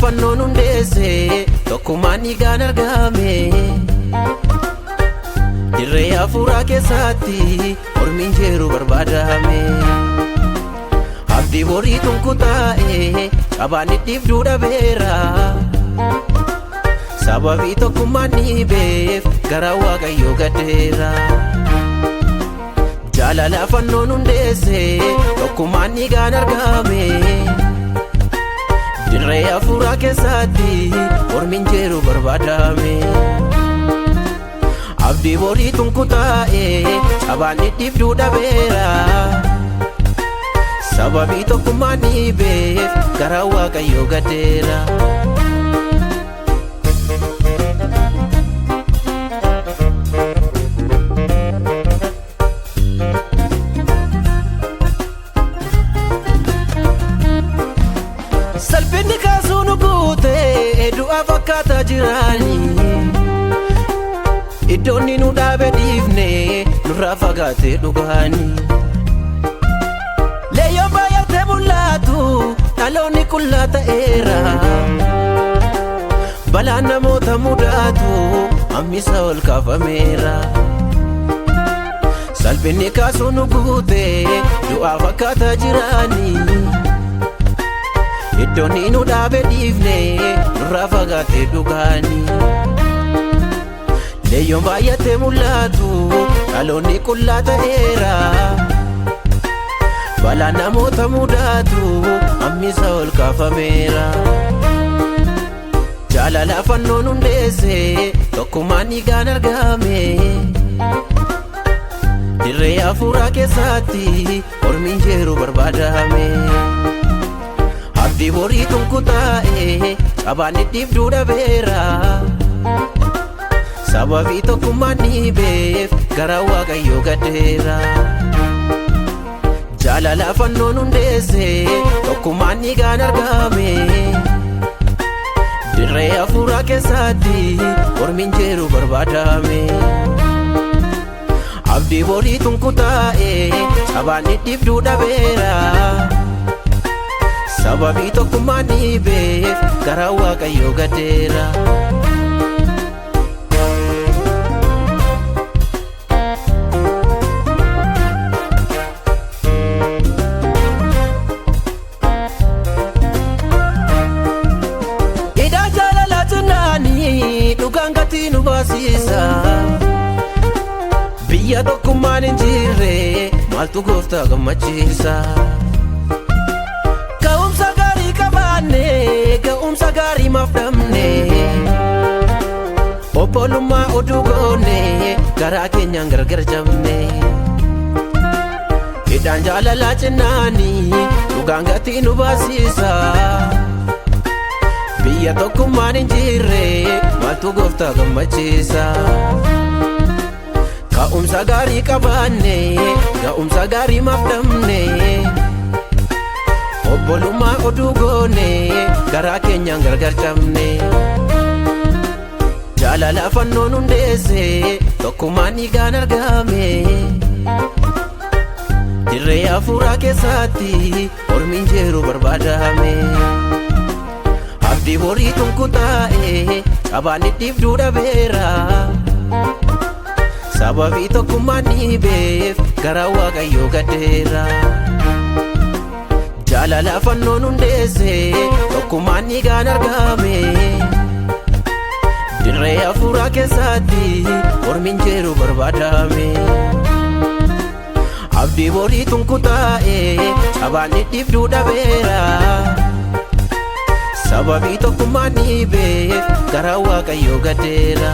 fannoon hundeesse tokkummaan dhiigaan argame. Dirree hafuuraa keessatti mormiin jiru barbaadame. Abdii borii tunkutaa'e cabaan dhidhiibduu dhabeera. Sababii tokkummaan dhiibeef gara Waaqayyoo gadeera. Jaalala fannoon hundeesse tokkummaan dhiigaan argame. Dirree hafuuraa keessatti mormiin jiru barbaadame. Abdii borii tunkutaa'e cabaan dhidhiibduu dhabeera. Sababii tokkummaan dhiibeef gara Waaqayyoo gadeera. Salphinni kaasuu nu guute du'a fakkaataa jiraani. Iddoonni nu dhaabe dhiifne nurraa fagaatee dhugaani. Leeyyoon baay'atee mul'atu dhaloonni qullaa ta'eera. Balaan namoota mudatu hammisa ol kaafameera. Salphinni kaasuu nu guute du'a fakkaataa jiraani. Iddoonni nu dhaabe dhiifne nurraa fagaatee dhugaani. Leeyyoon baay'atee mul'atu dhaloonni qullaa ta'eera. Balaan namoota mudatu hammisa ol kaafameera. Jaalala fannoon hundeesse tokkummaan dhiigaan argame. Dirree hafuuraa keessatti mormiin jiru barbaadame. Abdii borii tunkutaa'e cabaan dhidhiibduu dhabeera. Sababii tokkummaan dhiibeef gara Waaqayyoo gadeera. Jaalala fannoon hundeesse tokkummaan dhiigaan argame. Dirree hafuuraa keessatti mormiin jiru barbaadame. Abdii borii tunkutaa'e cabaan dhidhiibduu dhabeera. Sababii tokkummaan dhiibeef gara Waaqayyoo gadeera. Idaan jaalala jennani dhugaan gatii nu baasisa. Biyya tokkummaan hin jirre maaltu gooftaa gammachiisa. Ga'umsa gaarii maaf dhabne. Obbolummaa oduu goone garaa keenyaan gargar cabne. Hidhaan jaalalaa cinnaani dhugaan gatii nu baasisa. Biyya tokkummaan hin jirre maaltu gooftaa gammachiisa. Ka'umsa gaarii qabaanne ga'umsa gaarii maaf dhabne. Obbolummaa oduu goone garaa keenyaan gargar cabne. Jaalala fannoon hundeesse tokkummaan dhiigaan argame. Dirree hafuuraa keessatti mormiin jiru barbaadame. Abdii borii tunkutaa'e cabaan dhidhiibduu dhabeera. Sababii tokkummaan dhiibeef gara Waaqayyoo gadeera. Jaalala fannoon hundeesse tokkummaan dhiigaan argame. Dirree hafuuraa keessatti mormiin jiru barbaadame. Abdii borii tunkutaa'e cabaan dhidhiibduu dhabeera. Sababii tokkummaan dhiibeef gara Waaqayyoo gadeera.